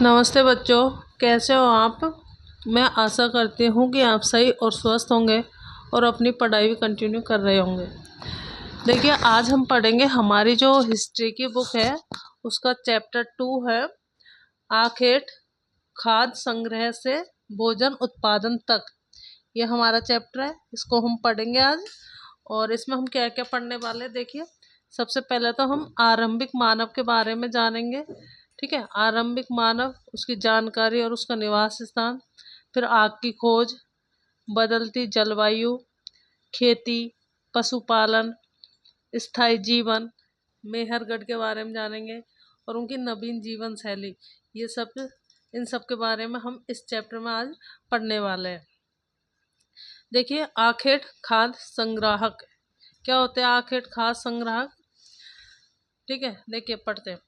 नमस्ते बच्चों, कैसे हो आप। मैं आशा करती हूँ कि आप सही और स्वस्थ होंगे और अपनी पढ़ाई भी कंटिन्यू कर रहे होंगे। देखिए, आज हम पढ़ेंगे हमारी जो हिस्ट्री की बुक है उसका चैप्टर 2 है आखेट खाद्य संग्रह से भोजन उत्पादन तक। ये हमारा चैप्टर है, इसको हम पढ़ेंगे आज। और इसमें हम क्या क्या पढ़ने वाले हैं, देखिए। सबसे पहले तो हम आरंभिक मानव के बारे में जानेंगे। ठीक है, आरंभिक मानव, उसकी जानकारी और उसका निवास स्थान। फिर आग की खोज, बदलती जलवायु, खेती, पशुपालन, स्थायी जीवन, मेहरगढ़ के बारे में जानेंगे और उनकी नवीन जीवन शैली। ये सब, इन सब के बारे में हम इस चैप्टर में आज पढ़ने वाले हैं। देखिए, आखेट खाद्य संग्राहक क्या होते हैं। आखेट खाद्य संग्राहक, ठीक है, देखिए पढ़ते हैं।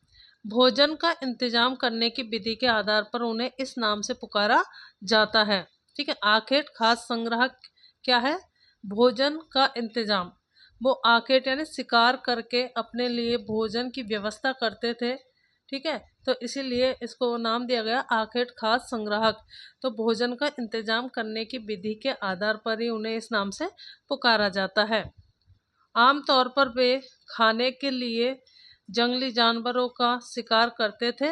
भोजन का इंतजाम करने की विधि के आधार पर उन्हें इस नाम से पुकारा जाता है। ठीक है, आखेट खाद्य संग्राहक क्या है। भोजन का इंतजाम, वो आखेट यानी शिकार करके अपने लिए भोजन की व्यवस्था करते थे। ठीक है, तो इसीलिए इसको नाम दिया गया आखेट खाद्य संग्राहक। तो भोजन का इंतजाम करने की विधि के आधार पर ही उन्हें इस नाम से पुकारा जाता है। आमतौर पर वे खाने के लिए जंगली जानवरों का शिकार करते थे,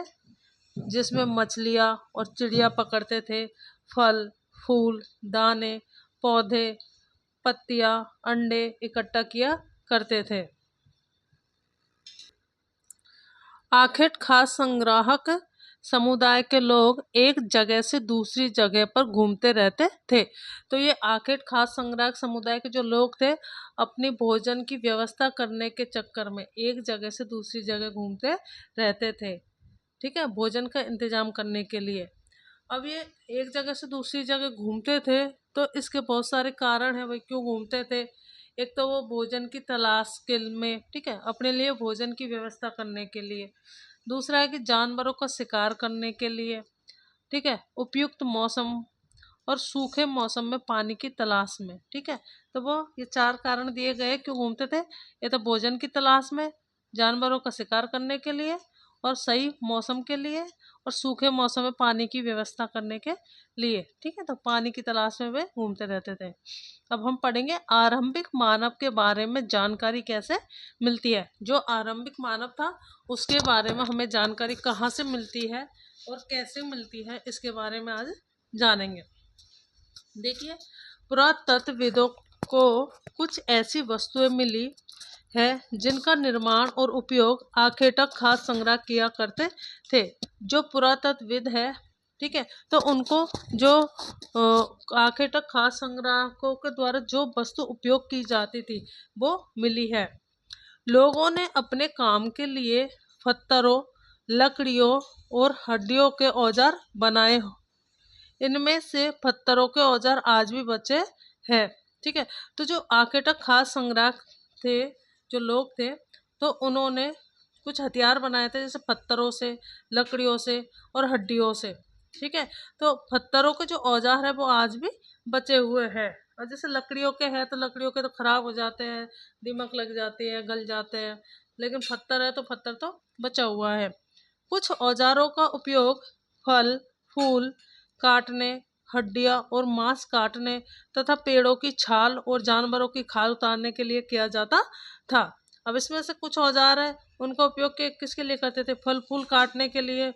जिसमें मछलियाँ और चिड़िया पकड़ते थे। फल, फूल, दाने, पौधे, पत्तियाँ, अंडे इकट्ठा किया करते थे। आखेट खाद्य संग्राहक समुदाय के लोग एक जगह से दूसरी जगह पर घूमते रहते थे। तो ये आखेट खाद्य संग्राहक समुदाय के जो लोग थे, अपनी भोजन की व्यवस्था करने के चक्कर में एक जगह से दूसरी जगह घूमते रहते थे। ठीक है, भोजन का इंतजाम करने के लिए। अब ये एक जगह से दूसरी जगह घूमते थे, तो इसके बहुत सारे कारण हैं भाई क्यों घूमते थे। एक तो वो भोजन की तलाश के में, ठीक है, अपने लिए भोजन की व्यवस्था करने के लिए। दूसरा है कि जानवरों का शिकार करने के लिए। ठीक है, उपयुक्त मौसम और सूखे मौसम में पानी की तलाश में। ठीक है, तो वो ये 4 कारण दिए गए क्यों घूमते थे। ये तो भोजन की तलाश में, जानवरों का शिकार करने के लिए, और सही मौसम के लिए, और सूखे मौसम में पानी की व्यवस्था करने के लिए। ठीक है, तो पानी की तलाश में वे घूमते रहते थे। अब हम पढ़ेंगे आरंभिक मानव के बारे में जानकारी कैसे मिलती है। जो आरंभिक मानव था उसके बारे में हमें जानकारी कहाँ से मिलती है और कैसे मिलती है, इसके बारे में आज जानेंगे। देखिए, पुरातत्वविदों को कुछ ऐसी वस्तुएं मिली है जिनका निर्माण और उपयोग आखेटक खाद्य संग्रह किया करते थे। जो पुरातत्वविद है, ठीक है, तो उनको जो आखेटक खाद्य संग्राहकों के द्वारा जो वस्तु उपयोग की जाती थी वो मिली है। लोगों ने अपने काम के लिए पत्थरों, लकड़ियों और हड्डियों के औजार बनाए। इनमें से पत्थरों के औजार आज भी बचे हैं। ठीक है, तो जो आखेटक खाद्य संग्राहक थे, जो लोग थे, तो उन्होंने कुछ हथियार बनाए थे, जैसे पत्थरों से, लकड़ियों से और हड्डियों से। ठीक है, तो पत्थरों के जो औजार है वो आज भी बचे हुए हैं। और जैसे लकड़ियों के हैं तो लकड़ियों के तो खराब हो जाते हैं, दीमक लग जाती है, गल जाते हैं। लेकिन पत्थर है तो पत्थर तो बचा हुआ है। कुछ औजारों का उपयोग फल, फूल काटने, हड्डियां और मांस काटने तथा पेड़ों की छाल और जानवरों की खाल उतारने के लिए किया जाता था। अब इसमें से कुछ औजार है, उनका उपयोग किसके लिए करते थे। फल फूल काटने के लिए,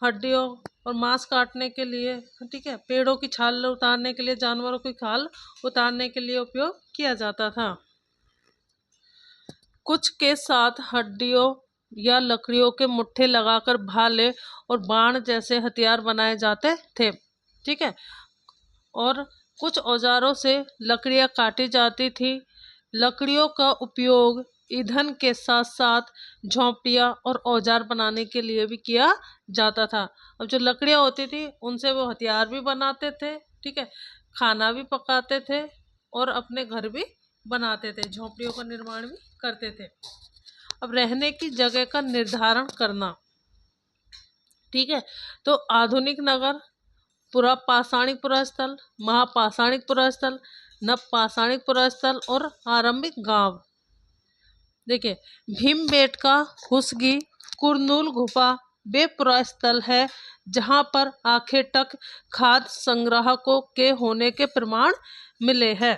हड्डियों और मांस काटने के लिए, ठीक है, पेड़ों की छाल उतारने के लिए, जानवरों की खाल उतारने के लिए उपयोग किया जाता था। कुछ के साथ हड्डियों या लकड़ियों के मुट्ठे लगाकर भाले और बाण जैसे हथियार बनाए जाते थे। ठीक है, और कुछ औजारों से लकड़ियां काटी जाती थी। लकड़ियों का उपयोग ईंधन के साथ साथ झोंपड़ियाँ और औजार बनाने के लिए भी किया जाता था। अब जो लकड़ियाँ होती थी उनसे वो हथियार भी बनाते थे, ठीक है, खाना भी पकाते थे और अपने घर भी बनाते थे, झोंपड़ियों का निर्माण भी करते थे। अब रहने की जगह का निर्धारण करना, ठीक है, तो आधुनिक नगर, पुरापाषाणिक पुरास्थल, महापाषाणिक पुरास्थल, नवपाषाणिक पुरास्थल और आरंभिक गांव। देखिए, भीमबेटका, हुसगी, कुरनूल गुफा, वे पुरास्थल है जहाँ पर आखेटक खाद्य संग्राहकों के होने के प्रमाण मिले हैं।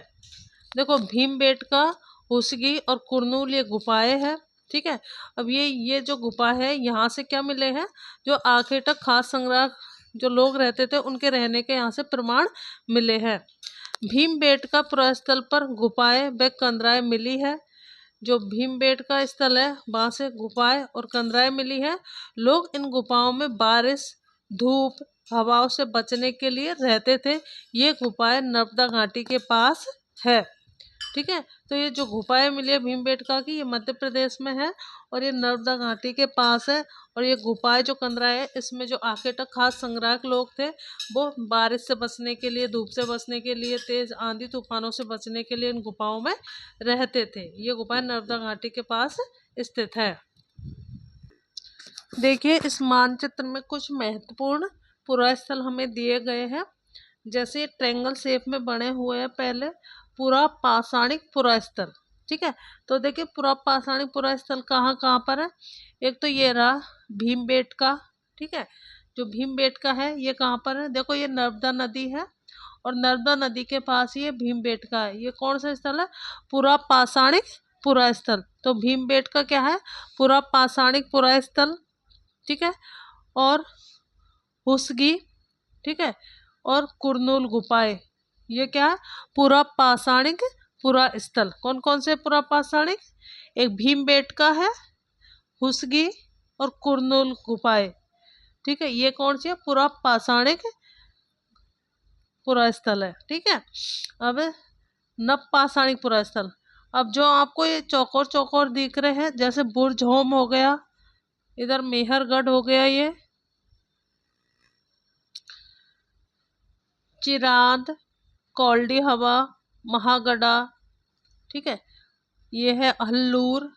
देखो भीमबेटका, हुसगी और कुरनूल ये गुफाएं हैं। ठीक है, अब ये जो गुफा है यहाँ से क्या मिले हैं, जो आखेटक खाद्य संग्रह जो लोग रहते थे उनके रहने के यहाँ से प्रमाण मिले हैं। भीमबेटका पुरास्थल पर गुफाएं व कंदराएं मिली है। जो भीमबेटका स्थल है वहाँ से गुफाएं और कंदराएं मिली है। लोग इन गुफाओं में बारिश, धूप, हवाओं से बचने के लिए रहते थे। ये गुफाएं नर्मदा घाटी के पास है। ठीक है, तो ये जो गुफाएं मिली है भीमबेटका की, ये मध्य प्रदेश में है और ये नर्मदा घाटी के पास है। और ये गुफाएं जो कंदराएं है, इसमें जो आखेटक खास संग्राहक लोग थे वो बारिश से बचने के लिए, धूप से बचने के लिए, तेज आंधी तूफानों से बचने के लिए इन गुफाओं में रहते थे। ये गुफाएं नर्मदा घाटी के पास स्थित है। देखिए इस मानचित्र में कुछ महत्वपूर्ण पुरास्थल हमें दिए गए हैं। जैसे ट्रायंगल शेप में बने हुए हैं। पहले पूरा पाषाणिक पुरास्थल। ठीक है, तो देखिए पूरा पाषाणिक पुरास्थल कहाँ कहाँ पर है। एक तो ये रहा भीमबेटका। ठीक है, जो भीमबेटका है ये कहाँ पर है, देखो ये नर्मदा नदी है और नर्मदा नदी के पास ये भीमबेटका है। ये कौन सा स्थल है, पूरा पाषाणिक पुरास्थल। तो भीमबेटका क्या है, पूरा पाषाणिक पुरास्थल। ठीक है, और हुसगी, ठीक है, और कुरनूल गुफाएं, ये क्या है, पूरा पाषाणिक पुरा स्थल। कौन कौन से पूरा पाषाणिक, एक भीमबेटका है, हुसगी और कुरनूल गुफाएं। ठीक है, ये कौन सी है, पूरा पाषाणिक पुरा स्थल है। ठीक है, अब नव पाषाणिक पुरा स्थल। अब जो आपको ये चौकोर चौकोर दिख रहे हैं, जैसे बुरझोम हो गया, इधर मेहरगढ़ हो गया, ये चिरांद, कौल्डी हवा, महागढ़ा। ठीक है, ये है हल्लूर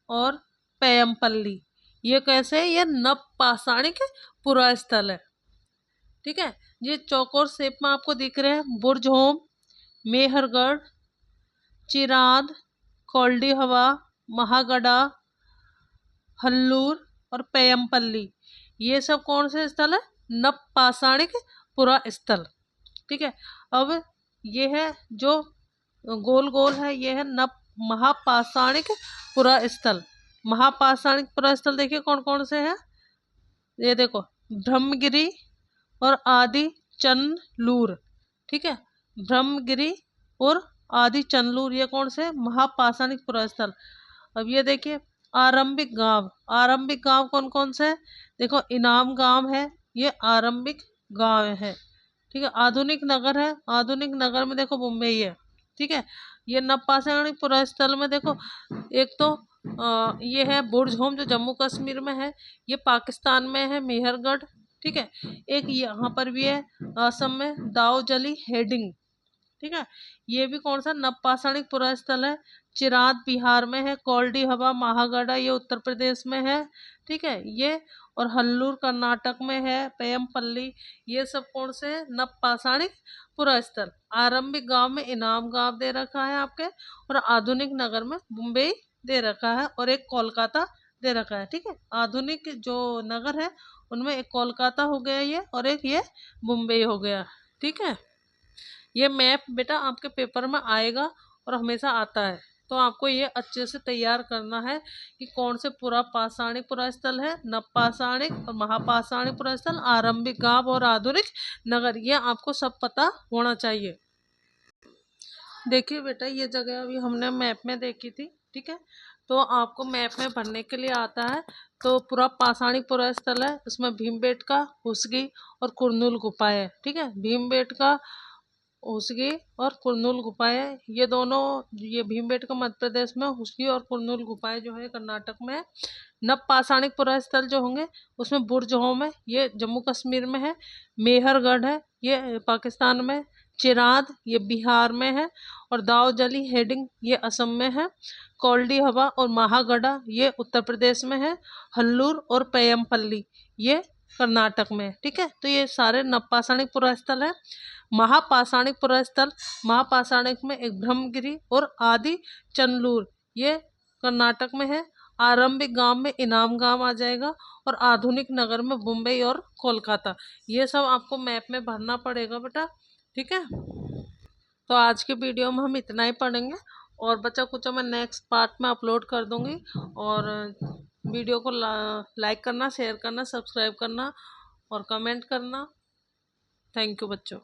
और पेयमपल्ली। ये कैसे है, ये नव पाषाणिक पुरा स्थल है। ठीक है, ये चौकोर शेप में आपको दिख रहे हैं, बुरझोम, मेहरगढ़, चिरांद, कौल्डी हवा, महागढ़ा, हल्लूर और पेयमपल्ली। ये सब कौन से स्थल है, नव पाषाणिक पुरा स्थल। ठीक है, अब ये है जो गोल गोल है, ये है नव महापाषाणिक पुरा स्थल। महापाषाणिक पुरा स्थल देखिए कौन कौन से है, ये देखो ब्रह्मगिरी और आदि चंदलूर। ठीक है, ब्रह्मगिरी और आदि चंदलूर ये कौन से, महापाषाणिक पुरा स्थल। अब ये देखिए आरंभिक गांव। आरंभिक गांव कौन कौन से है, देखो इनाम गांव है, ये आरंभिक गांव है। ठीक है, आधुनिक नगर है, आधुनिक नगर में देखो मुंबई है। ठीक है, ये नव पाषाणिक पुरा स्थल में देखो एक तो ये है बुरझोम जो जम्मू कश्मीर में है, ये पाकिस्तान में है मेहरगढ़। ठीक है, एक यहाँ पर भी है असम में दाऊजली हेडिंग। ठीक है, ये भी कौन सा नव पाषाणिक पुरा स्थल है। चिरांद बिहार में है, कौल्डी हवा महागढ़ा ये उत्तर प्रदेश में है। ठीक है, ये और हल्लूर कर्नाटक में है, पेयमपल्ली ये सब कौन से है, नव पाषाणिक पुरा स्थल। आरंभिक गांव में इनाम गांव दे रखा है आपके, और आधुनिक नगर में मुंबई दे रखा है, और एक कोलकाता दे रखा है। ठीक है, आधुनिक जो नगर है उनमें एक कोलकाता हो गया ये, और एक ये मुंबई हो गया। ठीक है, ये मैप बेटा आपके पेपर में आएगा और हमेशा आता है, तो आपको ये अच्छे से तैयार करना है कि कौन से पूरा पाषाणिक पुरा स्थल है, नव पाषाणिक और महापाषाणिक पुरा स्थल, आरंभिक गांव और आधुनिक नगर, ये आपको सब पता होना चाहिए। देखिए बेटा ये जगह अभी हमने मैप में देखी थी। ठीक है, तो आपको मैप में भरने के लिए आता है। तो पूरा पाषाणिक पुरा स्थल है, उसमें भीमबेटका, हुसगी और कुरनूल गुफाएं है। ठीक है, भीमबेटका, हुसगी और कुरनूल गुफाएं, ये दोनों, ये भीमबेटका मध्य प्रदेश में, हुसगी और कुरनूल गुफाएं जो है कर्नाटक में है। नव पाषाणिक पुरा स्थल जो होंगे उसमें बुरझोम है, ये जम्मू कश्मीर में है, मेहरगढ़ है ये पाकिस्तान में, चिरांद ये बिहार में है, और दाऊजली हेडिंग ये असम में है, कौल्डी हवा और महागढ़ा ये उत्तर प्रदेश में है, हल्लूर और पेयमपल्ली ये कर्नाटक में है। ठीक है, तो ये सारे नव पाषाणिक पुरा स्थल है। महापाषाणिक पुरा स्थल, महापाषाणिक में एक ब्रह्मगिरी और आदि चंदलूर ये कर्नाटक में है, आरंभिक गांव में इनाम गांव आ जाएगा, और आधुनिक नगर में मुंबई और कोलकाता। ये सब आपको मैप में भरना पड़ेगा बेटा, ठीक है। तो आज के वीडियो में हम इतना ही पढ़ेंगे, और बचा कुछ मैं नेक्स्ट पार्ट में अपलोड कर दूंगी। और वीडियो को लाइक करना, शेयर करना, सब्सक्राइब करना और कमेंट करना। थैंक यू बच्चों।